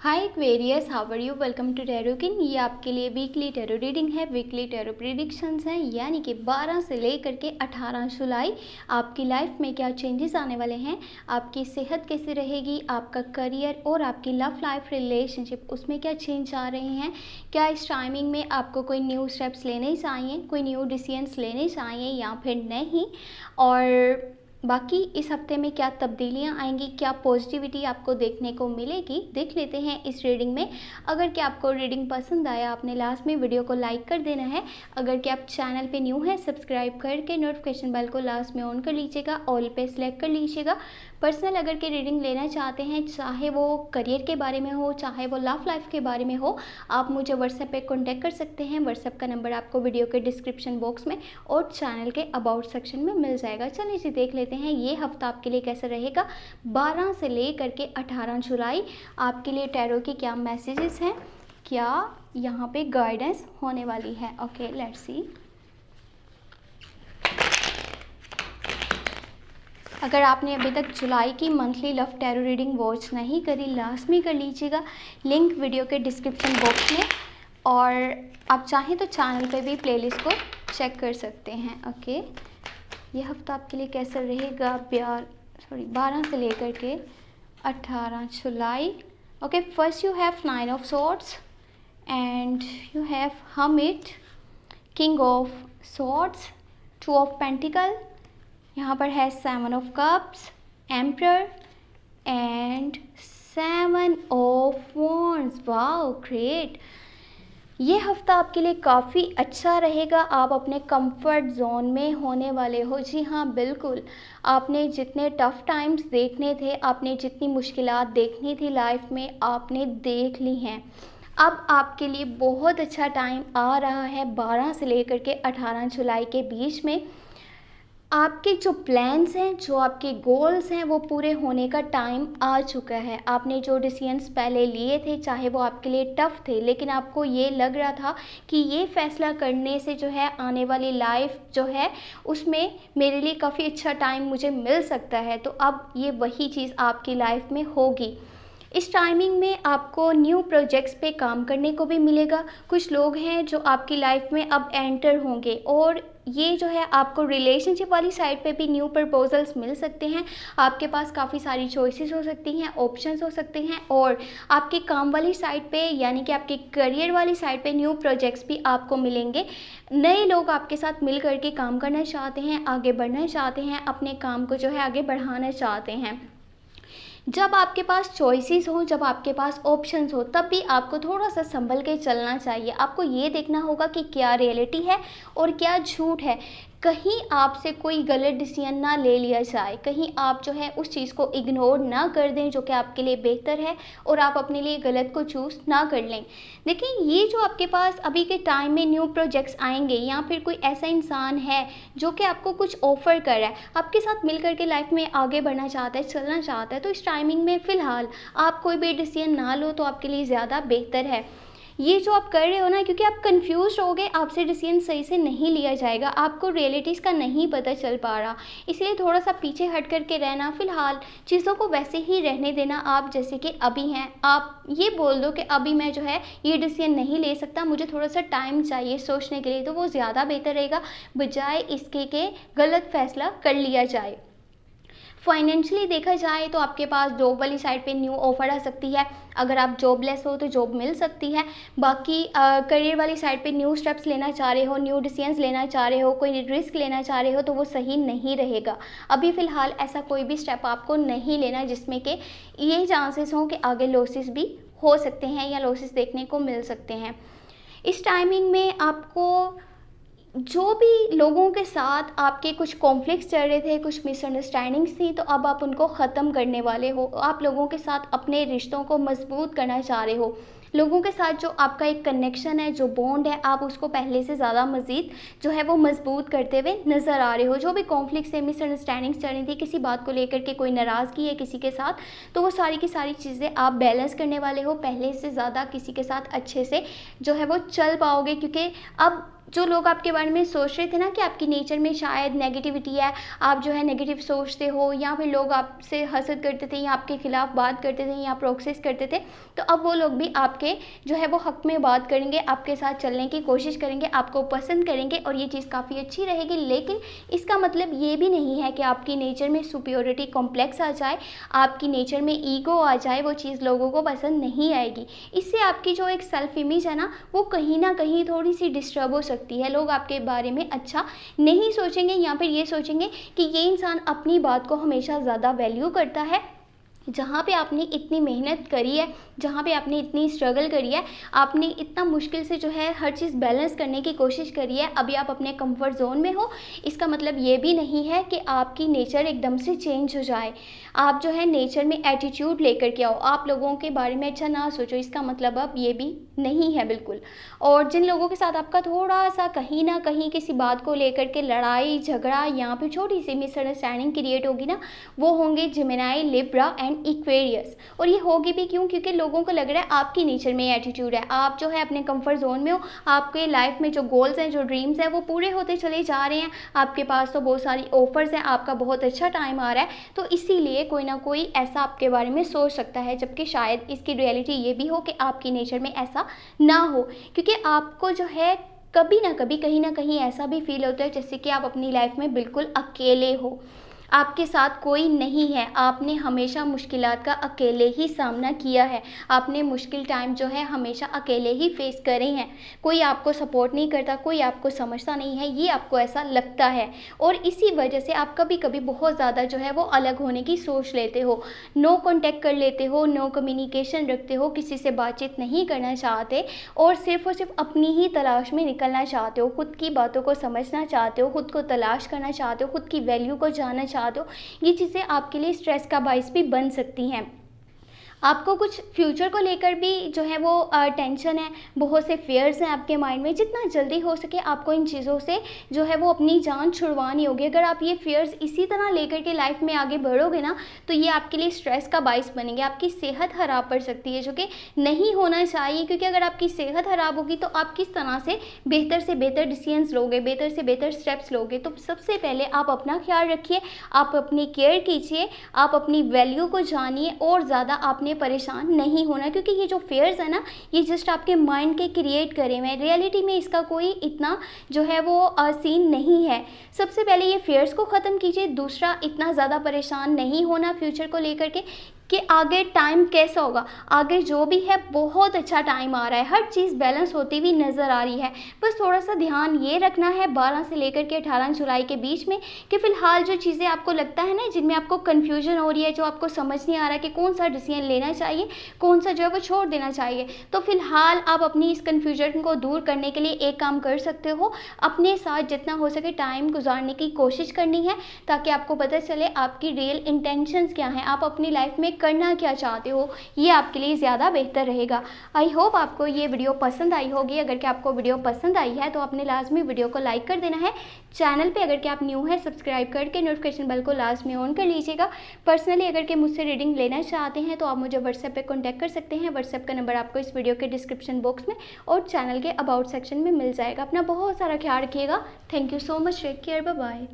Hi Aquarius, how are you? Welcome to Tarot King. ये आपके लिए वीकली टैरो रीडिंग है। वीकली टैरो प्रेडिक्शंस हैं, यानी कि 12 से लेकर के 18 जुलाई आपकी लाइफ में क्या चेंजेस आने वाले हैं, आपकी सेहत कैसी रहेगी, आपका करियर और आपकी लव लाइफ रिलेशनशिप उसमें क्या चेंज आ रहे हैं, क्या इस टाइमिंग में आपको कोई न्यू स्टेप्स लेने चाहिए, कोई न्यू डिसीजंस लेने चाहिए या फिर नहीं, और बाकी इस हफ्ते में क्या तब्दीलियां आएंगी, क्या पॉजिटिविटी आपको देखने को मिलेगी, देख लेते हैं इस रीडिंग में। अगर क्या आपको रीडिंग पसंद आया, आपने लास्ट में वीडियो को लाइक कर देना है। अगर क्या आप चैनल पे न्यू हैं, सब्सक्राइब करके नोटिफिकेशन बेल को लास्ट में ऑन कर लीजिएगा, ऑल पे सेलेक्ट कर लीजिएगा। पर्सनल अगर के रीडिंग लेना चाहते हैं, चाहे वो करियर के बारे में हो, चाहे वो लव लाइफ के बारे में हो, आप मुझे व्हाट्सएप पे कॉन्टैक्ट कर सकते हैं। व्हाट्सएप का नंबर आपको वीडियो के डिस्क्रिप्शन बॉक्स में और चैनल के अबाउट सेक्शन में मिल जाएगा। चलिए जी देख लेते हैं ये हफ्ता आपके लिए कैसा रहेगा। 12 से लेकर के 18 जुलाई आपके लिए टैरो की क्या मैसेजेस हैं, क्या यहाँ पे गाइडेंस होने वाली है। Okay, let's see. अगर आपने अभी तक जुलाई की monthly love tarot reading watch नहीं करी, लास्ट में कर लीजिएगा, लिंक वीडियो के डिस्क्रिप्शन बॉक्स में, और आप चाहें तो चैनल पे भी प्लेलिस्ट को चेक कर सकते हैं। ओके, ये हफ्ता आपके लिए कैसा रहेगा 12 से लेकर के 18 जुलाई। Okay, first you have 9 of swords and you have hermit, king of swords, 2 of pentacle, यहाँ पर है 7 of cups, emperor and 7 of wands. Wow, great. ये हफ्ता आपके लिए काफ़ी अच्छा रहेगा। आप अपने कंफर्ट जोन में होने वाले हो। जी हाँ, बिल्कुल। आपने जितने टफ़ टाइम्स देखने थे, आपने जितनी मुश्किलात देखनी थी लाइफ में, आपने देख ली हैं। अब आपके लिए बहुत अच्छा टाइम आ रहा है 12 से लेकर के 18 जुलाई के बीच में। आपके जो प्लान्स हैं, जो आपके गोल्स हैं, वो पूरे होने का टाइम आ चुका है। आपने जो डिसीजंस पहले लिए थे, चाहे वो आपके लिए टफ़ थे, लेकिन आपको ये लग रहा था कि ये फ़ैसला करने से जो है आने वाली लाइफ जो है उसमें मेरे लिए काफ़ी अच्छा टाइम मुझे मिल सकता है। तो अब ये वही चीज़ आपकी लाइफ में होगी। इस टाइमिंग में आपको न्यू प्रोजेक्ट्स पे काम करने को भी मिलेगा। कुछ लोग हैं जो आपकी लाइफ में अब एंटर होंगे, और ये जो है आपको रिलेशनशिप वाली साइड पे भी न्यू प्रपोजल्स मिल सकते हैं। आपके पास काफ़ी सारी चॉइसेस हो सकती हैं, ऑप्शंस हो सकते हैं, और आपके काम वाली साइड पे यानी कि आपके करियर वाली साइड पे न्यू प्रोजेक्ट्स भी आपको मिलेंगे। नए लोग आपके साथ मिल करके काम करना चाहते हैं, आगे बढ़ना चाहते हैं, अपने काम को जो है आगे बढ़ाना चाहते हैं। जब आपके पास चॉइसेस हो, जब आपके पास ऑप्शंस हो, तब भी आपको थोड़ा सा संभल के चलना चाहिए। आपको ये देखना होगा कि क्या रियलिटी है और क्या झूठ है। कहीं आपसे कोई गलत डिसीजन ना ले लिया जाए, कहीं आप जो है उस चीज़ को इग्नोर ना कर दें जो कि आपके लिए बेहतर है, और आप अपने लिए गलत को चूज़ ना कर लें। देखिए, ये जो आपके पास अभी के टाइम में न्यू प्रोजेक्ट्स आएंगे, या फिर कोई ऐसा इंसान है जो कि आपको कुछ ऑफ़र कर रहा है, आपके साथ मिल करके लाइफ में आगे बढ़ना चाहता है, चलना चाहता है, तो इस टाइमिंग में फ़िलहाल आप कोई भी डिसीजन ना लो तो आपके लिए ज़्यादा बेहतर है। ये जो आप कर रहे हो ना, क्योंकि आप कंफ्यूज हो गए, आपसे डिसीजन सही से नहीं लिया जाएगा, आपको रियलिटीज़ का नहीं पता चल पा रहा, इसलिए थोड़ा सा पीछे हट करके रहना, फ़िलहाल चीज़ों को वैसे ही रहने देना। आप जैसे कि अभी हैं, आप ये बोल दो कि अभी मैं जो है ये डिसीजन नहीं ले सकता, मुझे थोड़ा सा टाइम चाहिए सोचने के लिए, तो वो ज़्यादा बेहतर रहेगा, बजाय इसके कि गलत फ़ैसला कर लिया जाए। फाइनेंशियली देखा जाए तो आपके पास जॉब वाली साइड पे न्यू ऑफ़र आ सकती है। अगर आप जॉबलेस हो तो जॉब मिल सकती है। बाकी करियर वाली साइड पे न्यू स्टेप्स लेना चाह रहे हो, न्यू डिसीजंस लेना चाह रहे हो, कोई रिस्क लेना चाह रहे हो, तो वो सही नहीं रहेगा। अभी फ़िलहाल ऐसा कोई भी स्टेप आपको नहीं लेना जिसमें कि ये चांसेस हों कि आगे लॉसेस भी हो सकते हैं या लॉसेस देखने को मिल सकते हैं। इस टाइमिंग में आपको जो भी लोगों के साथ आपके कुछ कॉन्फ्लिक्ट्स चल रहे थे, कुछ मिसअंडरस्टैंडिंग्स थी, तो अब आप उनको ख़त्म करने वाले हो। आप लोगों के साथ अपने रिश्तों को मजबूत करना चाह रहे हो। लोगों के साथ जो आपका एक कनेक्शन है, जो बॉन्ड है, आप उसको पहले से ज़्यादा मज़ीद जो है वो मजबूत करते हुए नज़र आ रहे हो। जो भी कॉन्फ्लिक्ट्स है, मिसअंडरस्टैंडिंग्स चल रही थी, किसी बात को लेकर के कोई नाराज़गी है किसी के साथ, तो वो सारी की सारी चीज़ें आप बैलेंस करने वाले हो। पहले से ज़्यादा किसी के साथ अच्छे से जो है वो चल पाओगे, क्योंकि अब जो लोग आपके बारे में सोच रहे थे ना कि आपकी नेचर में शायद नेगेटिविटी है, आप जो है नेगेटिव सोचते हो, या फिर लोग आपसे हसद करते थे या आपके खिलाफ बात करते थे या प्रोक्सेस करते थे, तो अब वो लोग भी आपके जो है वो हक में बात करेंगे, आपके साथ चलने की कोशिश करेंगे, आपको पसंद करेंगे और ये चीज़ काफ़ी अच्छी रहेगी। लेकिन इसका मतलब ये भी नहीं है कि आपकी नेचर में सुपीरियरिटी कॉम्प्लेक्स आ जाए, आपकी नेचर में ईगो आ जाए, वो चीज़ लोगों को पसंद नहीं आएगी। इससे आपकी जो एक सेल्फ इमेज है ना, वो कहीं ना कहीं थोड़ी सी डिस्टर्ब हो सकती है। लोग आपके बारे में अच्छा नहीं सोचेंगे या फिर ये सोचेंगे कि ये इंसान अपनी बात को हमेशा ज़्यादा वैल्यू करता है। जहाँ पे आपने इतनी मेहनत करी है, जहाँ पे आपने इतनी स्ट्रगल करी है, आपने इतना मुश्किल से जो है हर चीज़ बैलेंस करने की कोशिश करी है, अभी आप अपने कंफर्ट जोन में हो, इसका मतलब ये भी नहीं है कि आपकी नेचर एकदम से चेंज हो जाए। आप जो है नेचर में एटीट्यूड लेकर के आओ, आप लोगों के बारे में अच्छा ना सोचो, इसका मतलब अब ये भी नहीं है बिल्कुल। और जिन लोगों के साथ आपका थोड़ा सा कहीं ना कहीं किसी बात को लेकर के लड़ाई झगड़ा या फिर छोटी सी मिसअंडरस्टैंडिंग क्रिएट होगी ना, वो होंगे जेमिनी, लिब्रा एंड इक्वेरियस। और ये होगी भी क्यों? क्योंकि लोगों को लग रहा है आपकी नेचर में एटीट्यूड है, आप जो है अपने कंफर्ट जोन में हो, आपके लाइफ में जो गोल्स हैं, जो ड्रीम्स हैं, वो पूरे होते चले जा रहे हैं, आपके पास तो बहुत सारी ऑफर्स हैं, आपका बहुत अच्छा टाइम आ रहा है, तो इसीलिए कोई ना कोई ऐसा आपके बारे में सोच सकता है, जबकि शायद इसकी रियलिटी ये भी हो कि आपकी नेचर में ऐसा ना हो। क्योंकि आपको जो है कभी ना कभी कहीं ना कहीं ऐसा भी फील होता है जैसे कि आप अपनी लाइफ में बिल्कुल अकेले हो, आपके साथ कोई नहीं है, आपने हमेशा मुश्किलात का अकेले ही सामना किया है, आपने मुश्किल टाइम जो है हमेशा अकेले ही फेस करे हैं, कोई आपको सपोर्ट नहीं करता, कोई आपको समझता नहीं है, ये आपको ऐसा लगता है। और इसी वजह से आप कभी कभी बहुत ज़्यादा जो है वो अलग होने की सोच लेते हो, नो कॉन्टेक्ट कर लेते हो, नो कम्युनिकेशन रखते हो, किसी से बातचीत नहीं करना चाहते और सिर्फ अपनी ही तलाश में निकलना चाहते हो, खुद की बातों को समझना चाहते हो, खुद को तलाश करना चाहते हो, खुद की वैल्यू को जानना चाहते हो। ये चीज़ें आपके लिए स्ट्रेस का बायस भी बन सकती हैं। आपको कुछ फ्यूचर को लेकर भी जो है वो टेंशन है, बहुत से फेयर्स हैं आपके माइंड में, जितना जल्दी हो सके आपको इन चीज़ों से जो है वो अपनी जान छुड़वानी होगी। अगर आप ये फेयर्स इसी तरह लेकर के लाइफ में आगे बढ़ोगे ना, तो ये आपके लिए स्ट्रेस का बायस बनेंगे, आपकी सेहत ख़राब पड़ सकती है, जो कि नहीं होना चाहिए। क्योंकि अगर आपकी सेहत ख़राब होगी तो आप किस तरह से बेहतर डिसीजंस लोगे, बेहतर से बेहतर स्टेप्स लोगे। तो सबसे पहले आप अपना ख्याल रखिए, आप अपनी केयर कीजिए, आप अपनी वैल्यू को जानिए और ज़्यादा आपने परेशान नहीं होना। क्योंकि ये जो फेयर्स है ना, ये जस्ट आपके माइंड के क्रिएट करे हुए हैं, रियलिटी में इसका कोई इतना जो है वो सीन नहीं है। सबसे पहले ये फेयर्स को ख़त्म कीजिए। दूसरा, इतना ज़्यादा परेशान नहीं होना फ्यूचर को लेकर के कि आगे टाइम कैसा होगा, आगे जो भी है बहुत अच्छा टाइम आ रहा है, हर चीज़ बैलेंस होती हुई नज़र आ रही है। बस थोड़ा सा ध्यान ये रखना है 12 से लेकर के 18 जुलाई के बीच में कि फ़िलहाल जो चीज़ें आपको लगता है ना, जिनमें आपको कन्फ्यूजन हो रही है, जो आपको समझ नहीं आ रहा है कि कौन सा डिसीजन लेना चाहिए, कौन सा जो है वो छोड़ देना चाहिए, तो फ़िलहाल आप अपनी इस कन्फ्यूजन को दूर करने के लिए एक काम कर सकते हो, अपने साथ जितना हो सके टाइम गुजारने की कोशिश करनी है, ताकि आपको पता चले आपकी रियल इंटेंशंस क्या हैं, आप अपनी लाइफ में करना क्या चाहते हो, ये आपके लिए ज़्यादा बेहतर रहेगा। आई होप आपको ये वीडियो पसंद आई होगी। अगर कि आपको वीडियो पसंद आई है तो आपने लाजमी वीडियो को लाइक कर देना है। चैनल पे अगर कि आप न्यू है, सब्सक्राइब करके नोटिफिकेशन बेल को लाजमी ऑन कर लीजिएगा। पर्सनली अगर कि मुझसे रीडिंग लेना चाहते हैं तो आप मुझे व्हाट्सएप पे कॉन्टैक्ट कर सकते हैं। व्हाट्सएप का नंबर आपको इस वीडियो के डिस्क्रिप्शन बॉक्स में और चैनल के अबाउट सेक्शन में मिल जाएगा। अपना बहुत सारा ख्याल रखिएगा। Thank you so much. Take care. Bye bye.